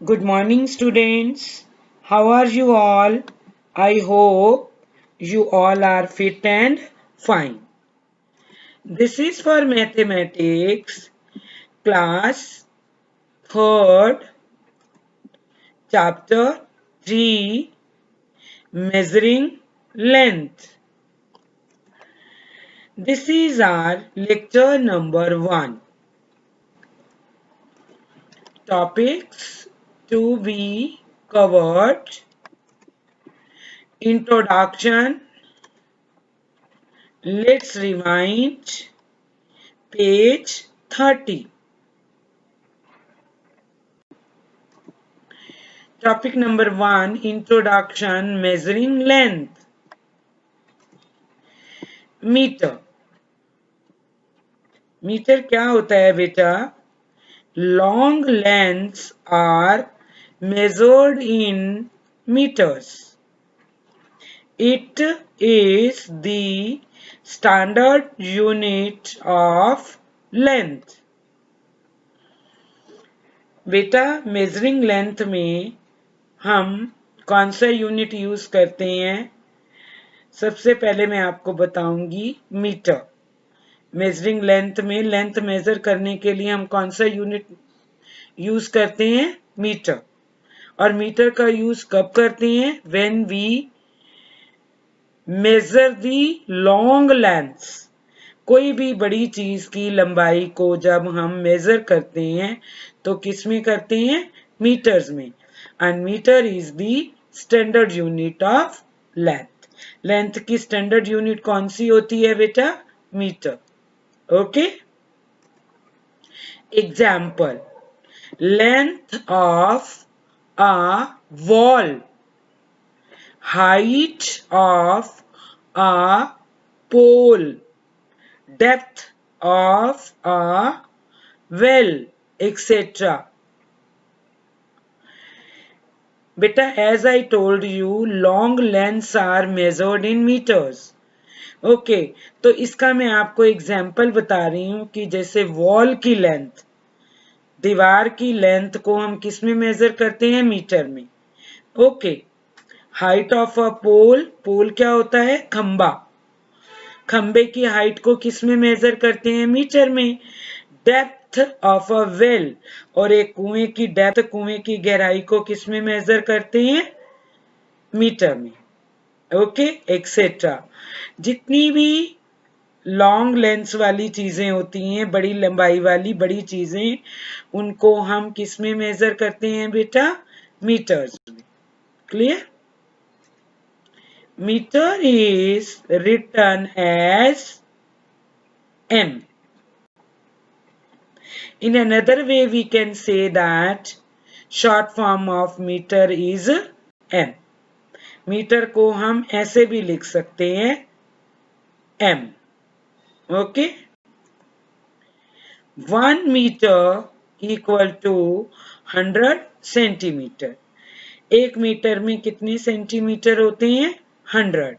Good morning, students. How are you all? I hope you all are fit and fine. This is for mathematics, class 3rd, chapter 3, measuring length. This is our lecture number 1. Topics to be covered: introduction. Let's rewind. Page 30. Topic number 1, introduction, measuring length. Metre. Metre क्या होता है बेटा? Long lengths are measured in meters. It is the standard unit of length. बेटा measuring length में हम कौन सा unit use करते हैं? सबसे पहले मैं आपको बताऊंगी मीटर. मेजरिंग लेंथ में लेंथ मेजर करने के लिए हम कौन सा यूनिट यूज करते हैं? मीटर. और मीटर का यूज कब करते हैं? When we measure the long lengths. कोई भी बड़ी चीज की लंबाई को जब हम मेजर करते हैं तो किस में करते हैं? मीटर्स में. And metre is the standard unit of length. Length की स्टैंडर्ड यूनिट कौन सी होती है बेटा? Metre. Okay. Example: length of a wall, height of a pole, depth of a well, etc. Beta, as I told you, long lengths are measured in meters. Okay तो इसका मैं आपको एग्जाम्पल बता रही हूं कि जैसे वॉल की लेंथ, दीवार की लेंथ को हम किस में मेजर करते हैं? मीटर में. ओके. हाइट ऑफ अ पोल, पोल क्या होता है? खंबा. खंबे की हाइट को किस में मेजर करते हैं? मीटर में. डेप्थ ऑफ अ वेल, और एक कुएं की डेप्थ, कुएं की गहराई को किस में मेजर करते हैं? मीटर में. Okay, etcetera. जितनी भी लॉन्ग लेंथ वाली चीजें होती हैं, बड़ी लंबाई वाली बड़ी चीजें, उनको हम किस में मेजर करते हैं बेटा? मीटर्स में. Clear? Metre is written as m. In another way we can say that short form of meter is m. Metre को हम ऐसे भी लिख सकते हैं m. Okay. 1 meter equal to 100 centimetre. 1 metre में कितने सेंटीमीटर होते हैं? 100.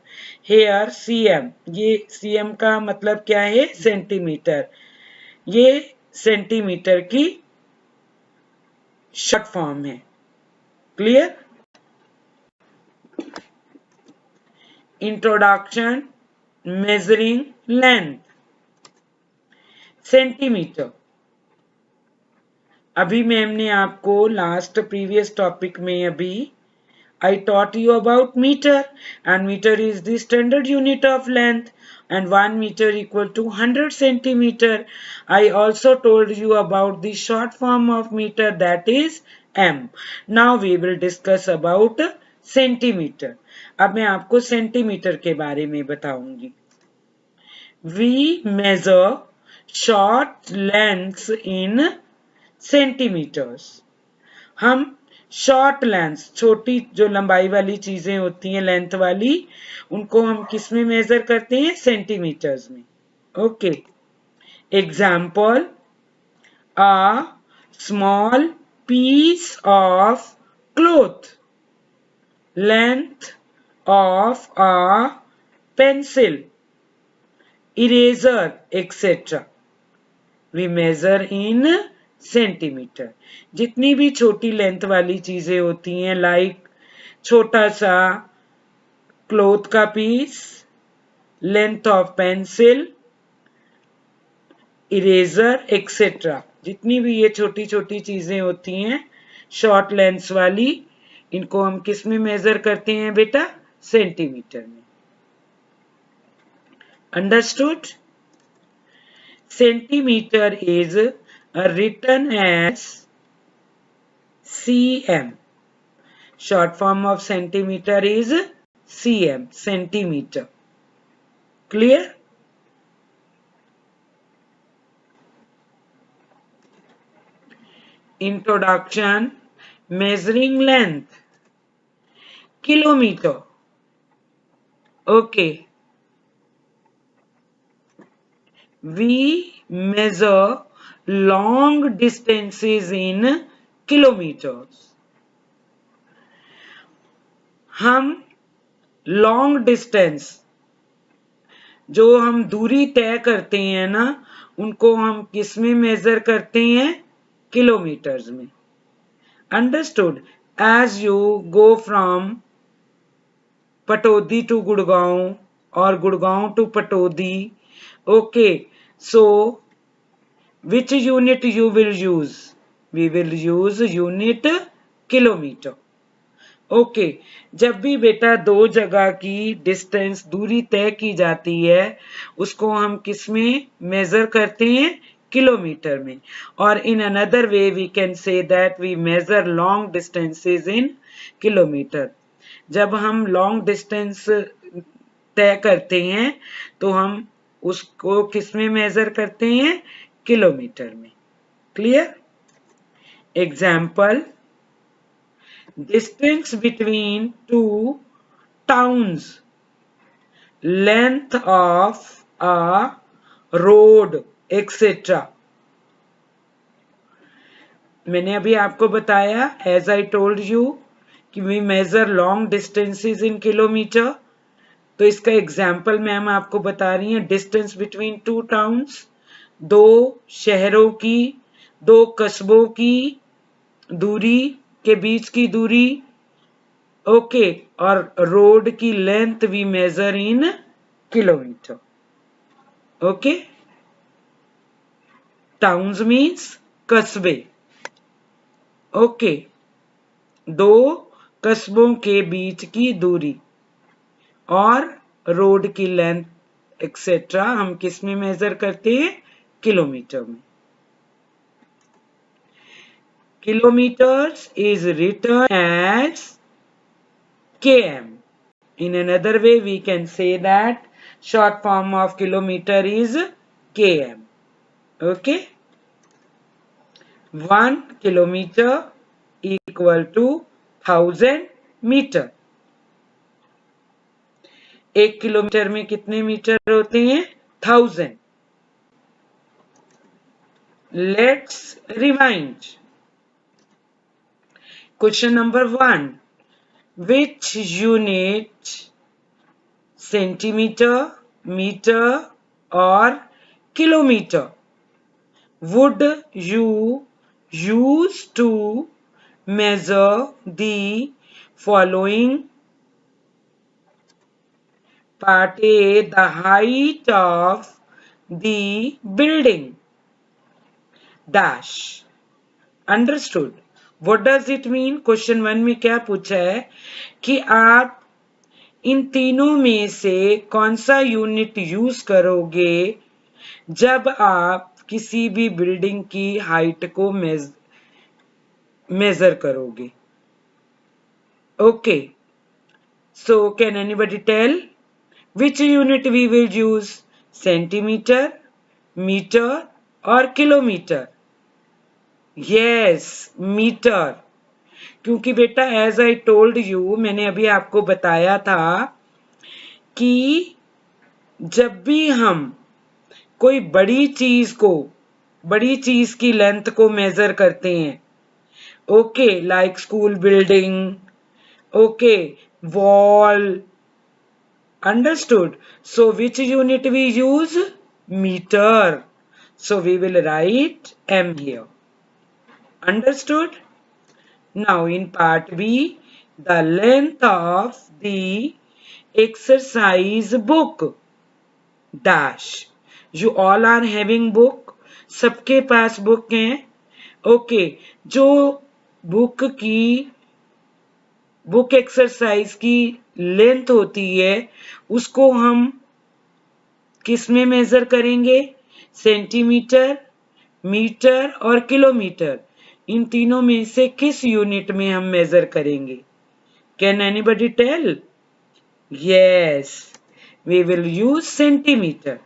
हेयर cm, ये cm का मतलब क्या है? सेंटीमीटर. ये सेंटीमीटर की शॉर्ट फॉर्म है. Clear? Introduction, measuring length. Centimetre. अभी मैम ने आपको लास्ट प्रीवियस टॉपिक में अभी I taught you about meter, and meter is the standard unit of length, and 1 meter equal to 100 centimeter. I also told you about the short form of meter, that is m. Now we will discuss about centimeter. अब मैं आपको centimetre के बारे में बताऊंगी. We measure short lengths in centimeters. हम short length, छोटी जो लंबाई वाली चीजें होती हैं लेंथ वाली, उनको हम किस में मेजर करते हैं? सेंटीमीटर्स में. Okay. Example: a small piece of cloth, length of a pencil, eraser, etc. We measure in centimetre. जितनी भी छोटी लेंथ वाली चीजें होती हैं, लाइक छोटा सा क्लॉथ का piece, length of pencil, eraser etcetera, जितनी भी ये छोटी छोटी चीजें होती हैं शॉर्ट लेंथ वाली, इनको हम किस में मेजर करते हैं बेटा? सेंटीमीटर में। Understood? Centimetre is written as cm. Short form of centimeter is cm, centimeter. Clear? Introduction. Measuring length. Kilometer. Okay. We measure long distances in kilometers. हम लॉन्ग डिस्टेंस, जो हम दूरी तय करते हैं ना, उनको हम किस में मेजर करते हैं? किलोमीटर्स में। Understood? As you go from Pataudi to Gurgaon और Gurgaon to Pataudi, okay, so which unit you will use? We will use unit kilometer. Okay, जब भी बेटा दो जगह की डिस्टेंस, दूरी तय की जाती है, उसको हम किस में मेजर करते हैं? किलोमीटर में। और in another way we can say that we measure long distances in kilometre. जब हम लॉन्ग डिस्टेंस तय करते हैं तो हम उसको किस में मेजर करते हैं? किलोमीटर में। Clear? Example, distance between two towns, length of a road, etc. मैंने अभी आपको बताया, as I told you, कि we measure long distances in kilometer. तो इसका एग्जाम्पल मैम आपको बता रही है, डिस्टेंस बिटवीन टू टाउन्स, दो शहरों की, दो कस्बों की दूरी के बीच की दूरी, ओके, और रोड की length we measure in kilometre. Okay, towns means कस्बे, ओके, दो कस्बों के बीच की दूरी और रोड की लेंथ एक्सेट्रा हम किस में मेजर करते हैं? किलोमीटर में। Kilometres is written as km. In another way we can say that short form of kilometer is km. Okay, 1 kilometer equal to 1000 meter. 1 kilometre में कितने मीटर होते हैं? 1000. Let's rewind. Question number 1. Which unit, centimeter, meter or kilometer, would you use to measure the following? Part A, the height of the building dash. Understood? What does it mean? Question 1 में क्या पूछा है कि आप इन तीनों में से कौन सा यूनिट यूज करोगे जब आप किसी भी बिल्डिंग की हाइट को मेजर करोगे? Okay, so can anybody tell which unit we will use? Centimetre, metre और किलोमीटर? Yes, metre. क्योंकि बेटा एज आई टोल्ड यू, मैंने अभी आपको बताया था कि जब भी हम कोई बड़ी चीज की लेंथ को मेजर करते हैं, okay, like school building, okay, wall, understood? So which unit we use? Meter. So we will write m here. Understood? Now in part B, the length of the exercise book dash. You all are having book. सबके पास book हैं. ओके, जो book exercise की length होती है उसको हम किस में मेजर करेंगे? सेंटीमीटर, मीटर और किलोमीटर. इन तीनों में से किस यूनिट में हम मेजर करेंगे? Can anybody tell? Yes, we will use centimetre,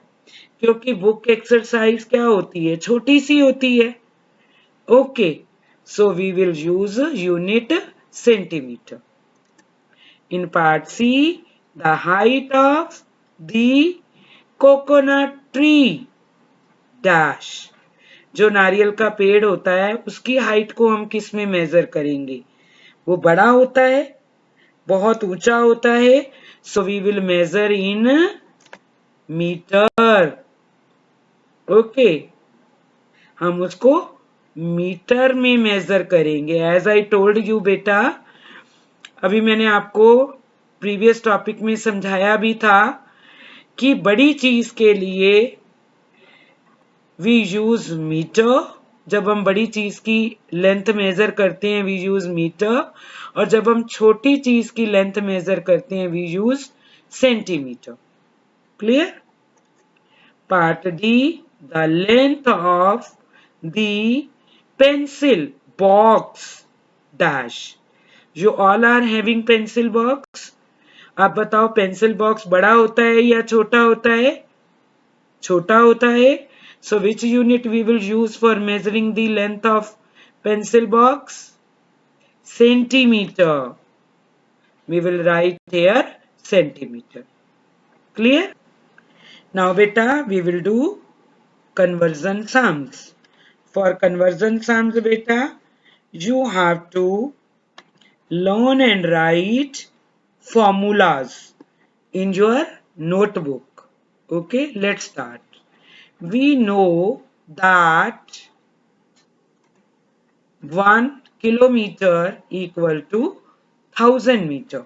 क्योंकि बुक एक्सरसाइज क्या होती है? छोटी सी होती है. Okay, so we will use unit centimetre. In part C, the height of the coconut tree dash. जो नारियल का पेड़ होता है उसकी हाइट को हम किस में मेजर करेंगे? वो बड़ा होता है, बहुत ऊंचा होता है, so we will measure in metre. Okay, हम उसको मीटर में मेजर करेंगे. एज आई टोल्ड यू बेटा, अभी मैंने आपको प्रीवियस टॉपिक में समझाया भी था कि बड़ी चीज के लिए वी यूज मीटर. जब हम बड़ी चीज की लेंथ मेजर करते हैं वी यूज मीटर, और जब हम छोटी चीज की लेंथ मेजर करते हैं we use centimetre. Clear? Part D, the length of the pencil box dash. You all are having pencil box. आप बताओ, पेंसिल बॉक्स बड़ा होता है या छोटा होता है? छोटा होता है. So which unit we will use for measuring the length of pencil box? Centimeter. We will write here centimeter. Clear? Now beta, we will do conversion sums. For conversion sums beta, you have to learn and write formulas in your notebook. Okay, let's start. We know that 1 kilometer equal to 1000 meter.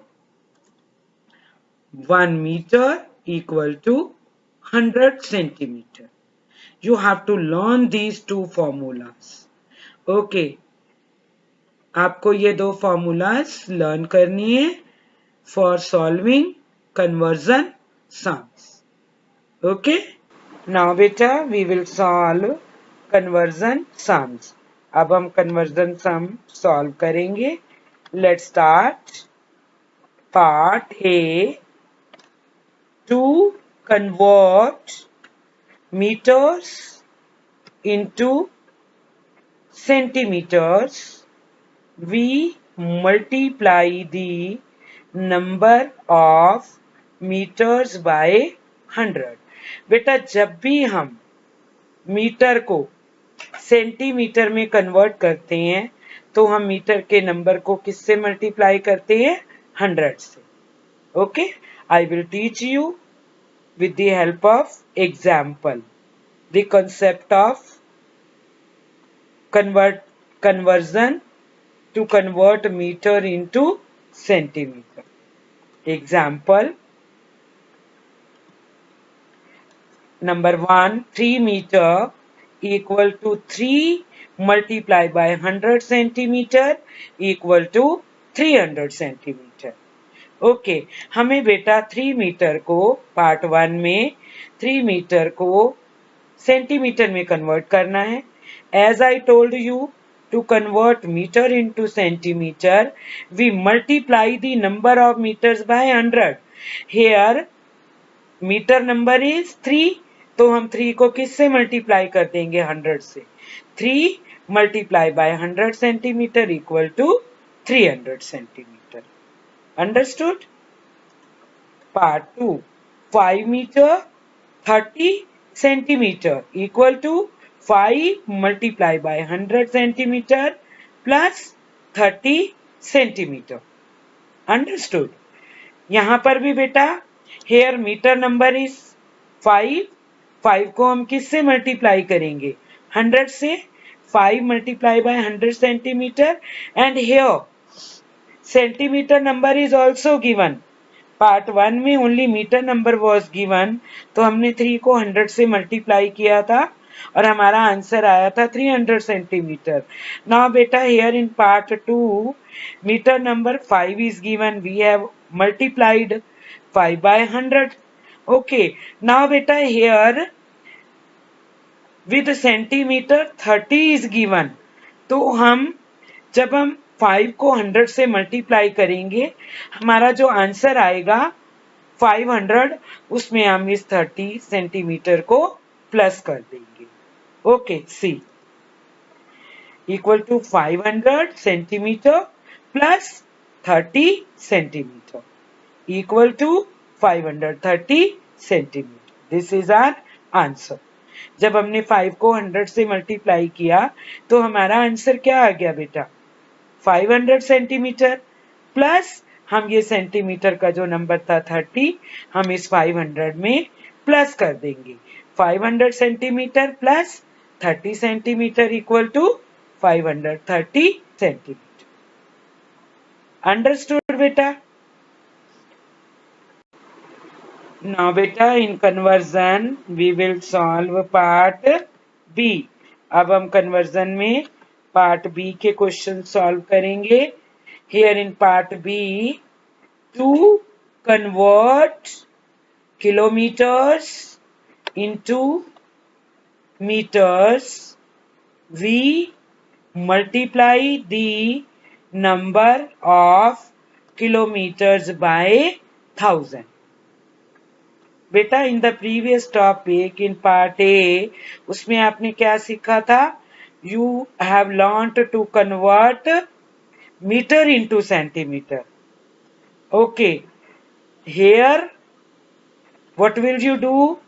1 meter equal to 100 centimeter. You have to learn these two formulas. Okay, आपको ये दो formulas learn करनी है for solving conversion sums. Okay, now बेटा we will solve conversion sums. अब हम conversion sum solve करेंगे. Let's start. Part A, to convert metres into centimetres, we multiply the number of meters by 100. बेटा जब भी हम मीटर को centimetre में कन्वर्ट करते हैं तो हम मीटर के नंबर को किससे मल्टीप्लाई करते हैं? 100 से. Okay, I will teach you with the help of example the concept of conversion to convert meter into centimeter. Example number 1, 3 meter equal to 3 multiplied by 100 centimeter equal to 300 centimeter. Okay, हमें बेटा 3 metre को part 1 में 3 metre को centimetre में convert करना है. As I told you, to convert meter into centimeter, we multiply the number of meters by 100. Here meter number is 3, तो हम 3 को किससे मल्टीप्लाई कर देंगे? 100 से. 3 multiply by 100 centimeter equal to 300 centimeter. Understood? Part 2, 5 meter 30 centimeter equal to 5 multiplied by 100 centimeter plus 30 centimeter. Understood? यहां पर भी बेटा here meter number is 5. 5 को हम किससे मल्टीप्लाई करेंगे? 100 से. 5 multiplied by 100 centimeter, and here centimeter number is also given. Part 1 में only meter number was given, तो हमने 3 को 100 से मल्टीप्लाई किया था और हमारा आंसर आया था 300 सेंटीमीटर. नाउ बेटा here in part 2 meter number 5 is given. We have multiplied 5 by 100. Okay, now beta here with centimeter 30 is given. तो जब हम 5 को 100 से मल्टीप्लाई करेंगे, हमारा जो आंसर आएगा 500, उसमें हम इस 30 सेंटीमीटर को प्लस कर देंगे. Okay, C equal to 500 centimetre plus 30 centimetre equal to 530 centimetre. This is our answer. जब हमने 5 को 100 से मल्टीप्लाई किया तो हमारा आंसर क्या आ गया बेटा? 500 सेंटीमीटर प्लस हम ये सेंटीमीटर का जो नंबर था 30, हम इस 500 में प्लस कर देंगे. 500 centimetre plus 30 centimetre equal to 530 centimetre. Understood बेटा? Now beta in conversion we will solve part B. अब हम conversion में part B के क्वेश्चन सॉल्व करेंगे. Here in part B, to convert kilometers into meters, we multiply the number of kilometers by 1000. बेटा in the previous topic in part A, उसमें आपने क्या सीखा था? You have learned to convert metre into centimetre. Okay, here what will you do?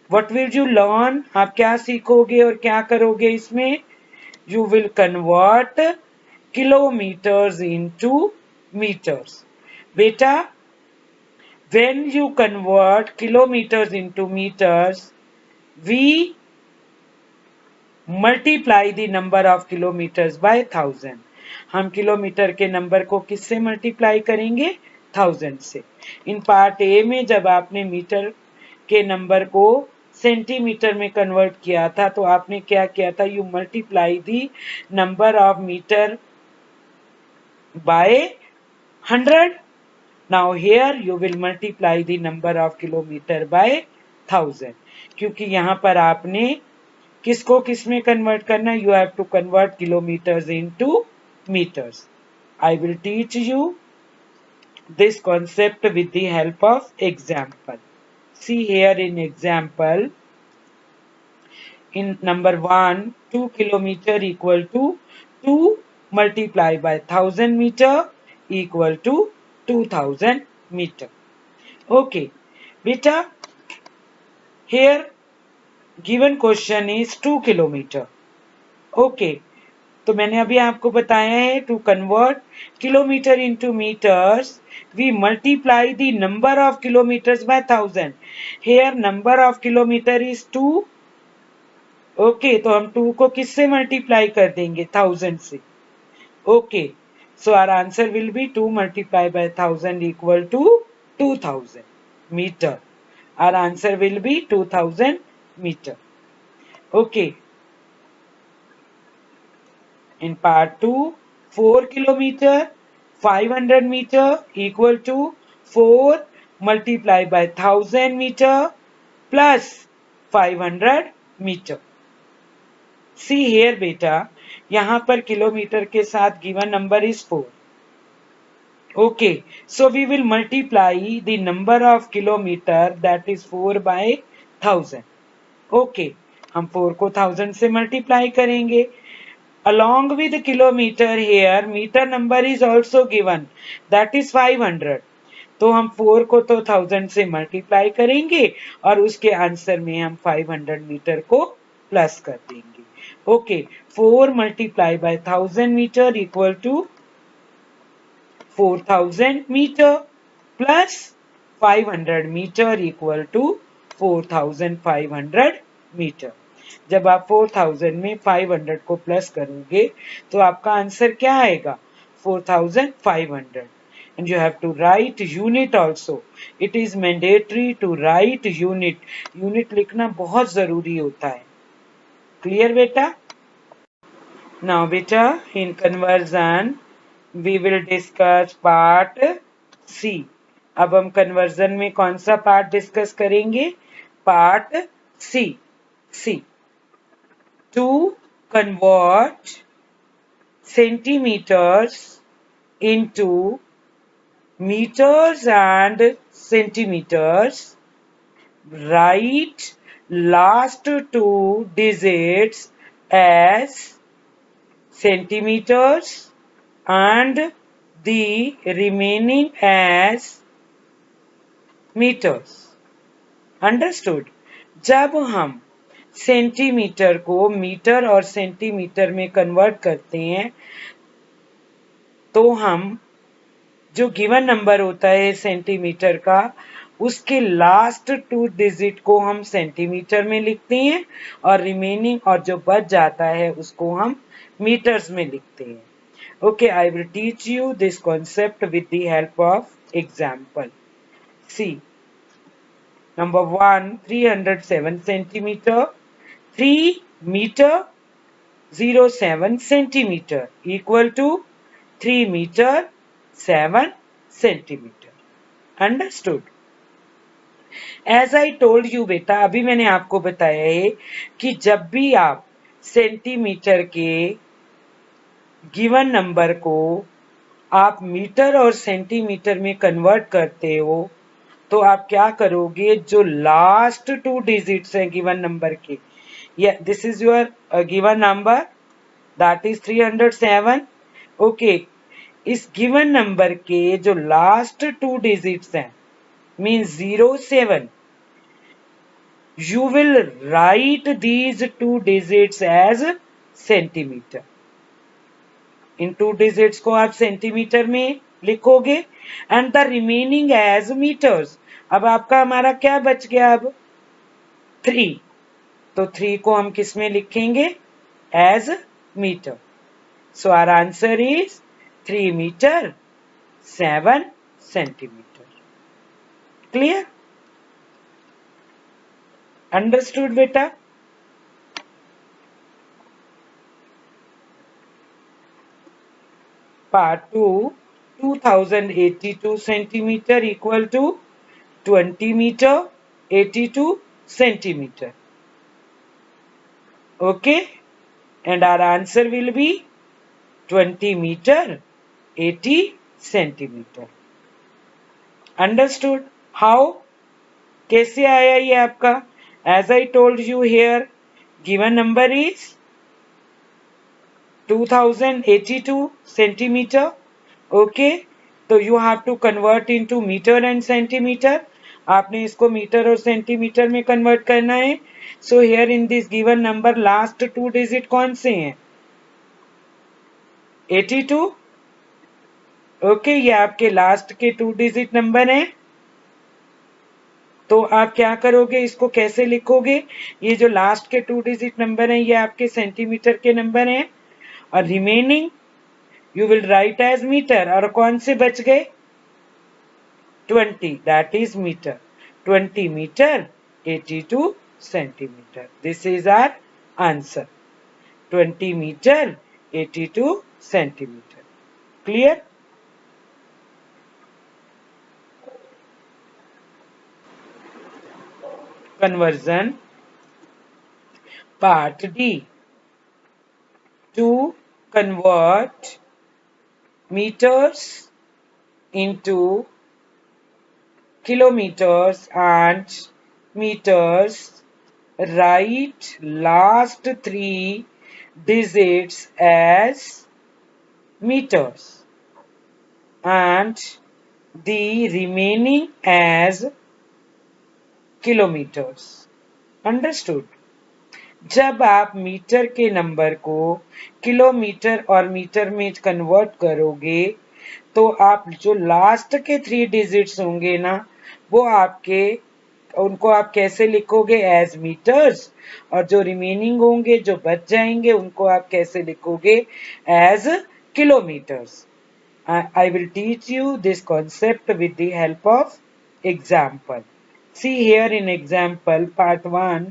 What will you learn? आप क्या सीखोगे और क्या करोगे इसमें? You will convert kilometres into metres. बेटा when you convert kilometers into meters, we multiply the number of kilometers by 1000. हम kilometre के नंबर को किससे मल्टीप्लाई करेंगे? 1000 से. इन पार्ट ए में जब आपने मीटर के नंबर को सेंटीमीटर में कन्वर्ट किया था तो आपने क्या किया था? You multiply the number of metre by 100. Now here you will multiply the number of kilometer by 1000. क्योंकि यहाँ पर आपने किसको किस में कन्वर्ट करना? You have to convert kilometers into meters. I will teach you this concept with the help of example. See here in example, in number 1, 2 kilometer equal to 2 multiplied by 1000 meter equal to 2000 meter. Okay, beta, here given question is 2 kilometer. Okay, तो मैंने अभी आपको बताया है to convert kilometer into meters, we multiply the number of kilometers by 1000. Here number of kilometer is 2. Okay, तो हम 2 को किससे मल्टीप्लाई कर देंगे? 1000 से. Okay, so our answer will be 2 multiplied by 1000 equal to 2000 meter. Our answer will be 2000 meter. Okay. In part 2, 4 kilometer, 500 meter equal to 4 multiplied by 1000 meter plus 500 meter. See here beta, यहाँ पर kilometre के साथ given number is 4. Okay, so we will multiply the number of kilometre that is 4 by 1000. Okay, हम 4 को 1000 से multiply करेंगे. along with kilometer here meter number is also given, that is 500. तो हम 4 को तो 1000 से मल्टीप्लाई करेंगे और उसके आंसर में हम 500 मीटर को प्लस कर देंगे. Okay, 4 multiplied by 1000 meter equal to 4000 meter plus 500 meter equal to 4500 meter. जब आप 4000 में 500 को प्लस करोगे तो आपका आंसर क्या आएगा? 4500. And you have to write unit also. It is mandatory to write unit. Unit लिखना बहुत जरूरी होता है. Clear बेटा? Now बेटा, in conversion we will discuss part C. अब हम कन्वर्जन में कौन सा पार्ट डिस्कस करेंगे? Part C. C. To convert centimetres into meters and centimeters, write last two digits as centimeters and the remaining as meters. Understood? जब हम centimetre को metre और सेंटीमीटर में कन्वर्ट करते हैं तो हम जो गिवन नंबर होता है सेंटीमीटर का, उसके लास्ट टू डिजिट को हम सेंटीमीटर में लिखते हैं और रिमेनिंग और जो बच जाता है उसको हम मीटर्स में लिखते हैं. Okay, I will teach you this concept with the help of example. C. Number 1, 307 centimeter, 3 meter 07 centimeter equal to 3 meter 7 centimeter. Understood? As I told you बेटा, अभी मैंने आपको बताया है कि जब भी आप सेंटीमीटर के गिवन नंबर को आप मीटर और सेंटीमीटर में कन्वर्ट करते हो तो आप क्या करोगे? जो लास्ट टू डिजिट्स हैं गिवन नंबर के, या this is your given number, that is 307. Okay, इस गिवन नंबर के जो लास्ट टू डिजिट्स हैं means 07, you will write these two digits as centimetre. इन टू डिजिट्स को आप सेंटीमीटर में लिखोगे and the remaining as metres. अब आपका हमारा क्या बच गया? अब 3. तो 3 को हम किस में लिखेंगे? As metre. So our answer is 3 metre 7 centimetre. Clear? Understood बेटा? Part 2, 2082 centimeter equal to 20 meter 82 centimeter. Okay, and our answer will be 20 meter 80 centimeter. Understood? How? कैसे आया ये आपका? As I told you here, given number is 2082 centimeter. Okay, तो you have to convert into meter and centimeter. आपने इसको metre और centimetre में convert करना है. So here in this given number last two digit कौन से हैं? 82. ओके, ये आपके लास्ट के टू डिजिट नंबर हैं. तो आप क्या करोगे? इसको कैसे लिखोगे? ये जो लास्ट के टू डिजिट नंबर हैं ये आपके सेंटीमीटर के नंबर हैं और remaining you will write as metre. और कौन से बच गए? 20, that is metre. 20 metre 82 centimetre. This is our answer. 20 metre 82 centimetre. Clear? Conversion part D. To convert meters into kilometers and meters, write last three digits as meters and the remaining as kilometres. Understood? जब आप metre के number को kilometre और metre में convert करोगे तो आप जो लास्ट के 3 डिजिट्स होंगे ना वो आपके उनको आप कैसे लिखोगे? As metres. और जो रिमेनिंग होंगे, जो बच जाएंगे, उनको आप कैसे लिखोगे? As kilometres. I will teach you this concept with the help of example. See here in example part 1,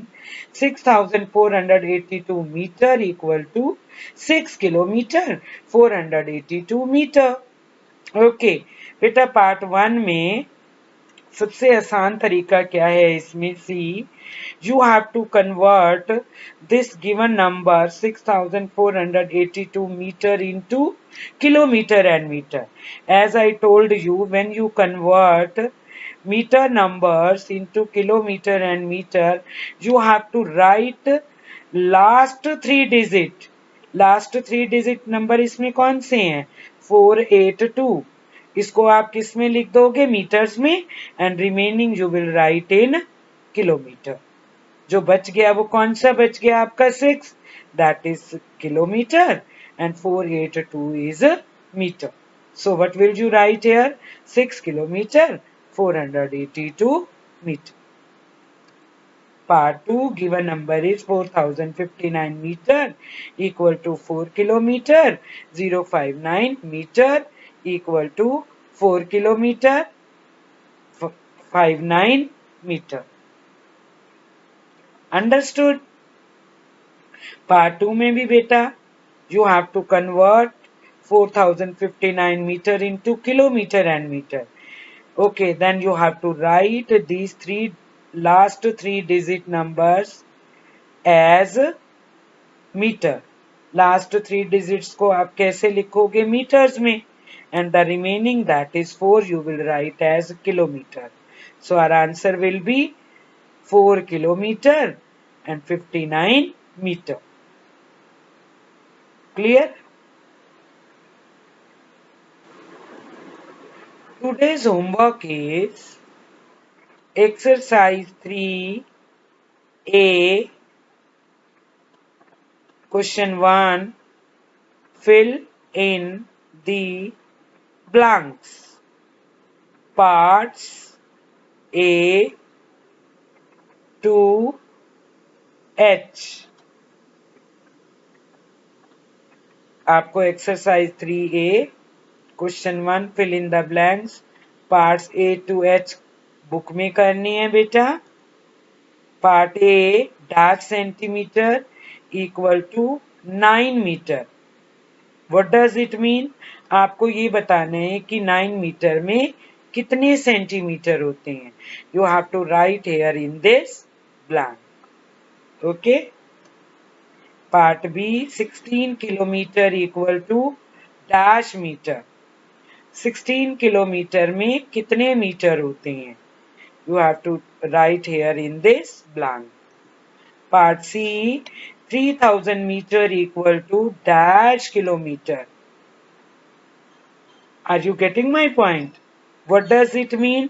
6482 meter equal to 6 kilometer 482 meter. Okay, बेटा पार्ट 1 में सबसे आसान तरीका क्या है इसमें? सी you have to convert this given number 6482 meter into kilometer and meter. As I told you, when you convert meter numbers into kilometer and meter, you have to write last three digit. Last three digit number इसमें कौन से हैं? 482। इसको आप किस में लिख दोगे? मीटर्स में। And remaining you will right in kilometre. जो बच गया वो कौन सा बच गया आपका? 6, that is kilometre, and 482 is metre. So what will you write here? 6 kilometer 482 meter. Part 2, given number is 4059 meter equal to 4 kilometer. 059 meter equal to 4 kilometer 59 meter. Understood? Part 2 में भी बेटा you have to convert 4059 meter into kilometer and meter. Okay, then you have to write these last three digit numbers as meter. Last three digits को आप कैसे लिखोगे? meters में. And the remaining, that is 4, you will write as kilometer. So our answer will be 4 kilometer and 59 meter. Clear? Today's homework is exercise 3A, question 1, fill in the blanks. Parts A to H. आपको exercise 3A question 1 fill in the blanks parts A to H book में करनी है बेटा. Part A dash centimetre equal to 9 metre. What does it mean? आपको ये बताना है कि 9 मीटर में कितने सेंटीमीटर होते हैं. You have to write here in this blank. Okay. Part B 16 kilometre equal to dash metre. 16 kilometre में कितने मीटर होते हैं? You have to write here in this blank. Part C 3000 metre equal to dash kilometre. Are you getting my point? What does it mean?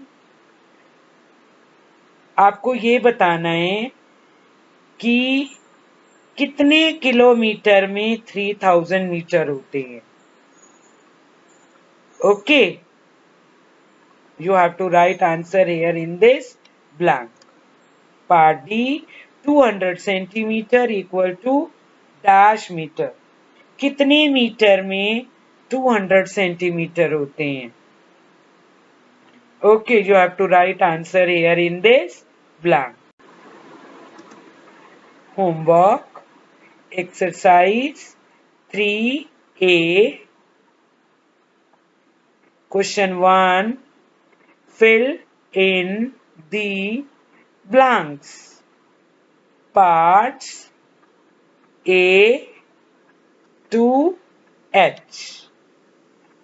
आपको ये बताना है कि कितने किलोमीटर में 3000 मीटर होते हैं. Okay. You have to write answer here in this blank. Part D 200 centimeter equal to dash meter. कितने मीटर में 200 सेंटीमीटर होते हैं? Okay, you have to write answer here in this blank. Homework exercise 3A question 1, fill in the blanks. Parts A to H.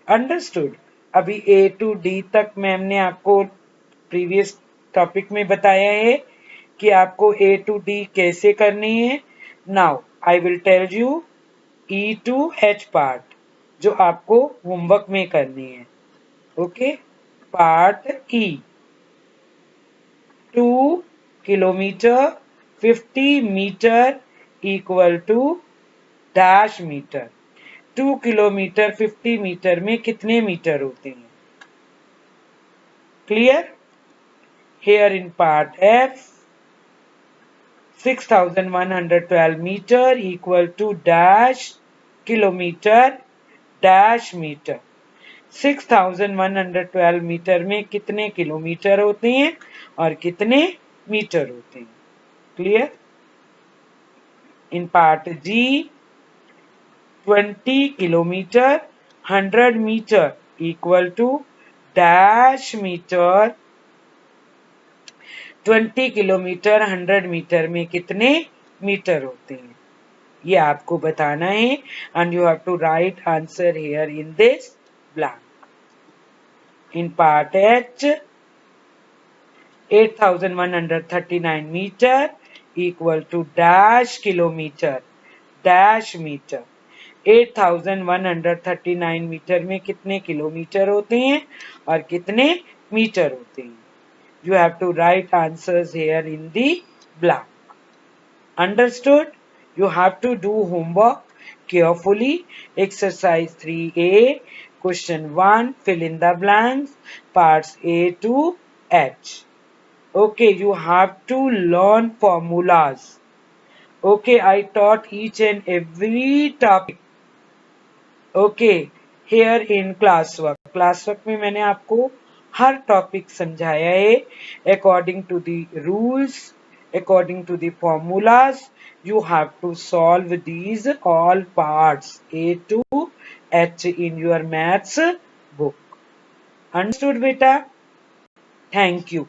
Understood? अभी A to D तक ma'am ने आपको previous topic में बताया है कि आपको A to D कैसे करनी है. Now I will tell you E to H part जो आपको होमवर्क में करनी है. Okay. Part E 2 kilometre 50 metre equal to dash metre. 2 kilometre 50 metre में कितने मीटर होते हैं? Clear? Here in part F, 6112 meter equal to dash kilometer dash meter. 6112 metre में कितने किलोमीटर होते हैं और कितने मीटर होते हैं? Clear? In part G, 20 kilometer 100 meter equal to dash meter. 20 kilometre 100 metre में कितने मीटर होते हैं, ये आपको बताना है. And you have to write answer here in this blank. In part H, 8139 meter equal to dash kilometer dash meter. 8139 metre में कितने किलोमीटर होते हैं और कितने मीटर होते हैं? You have to write answers here in the blank. Understood? You have to do homework carefully. Exercise 3A, question 1, fill in the blanks, parts A to H. Okay, you have to learn formulas. Okay, I taught each and every topic. Okay, here in classwork. Classwork में मैंने आपको हर topic समझाया है according to the rules, according to the formulas. You have to solve these all parts A to H in your maths book. Understood, beta? Thank you.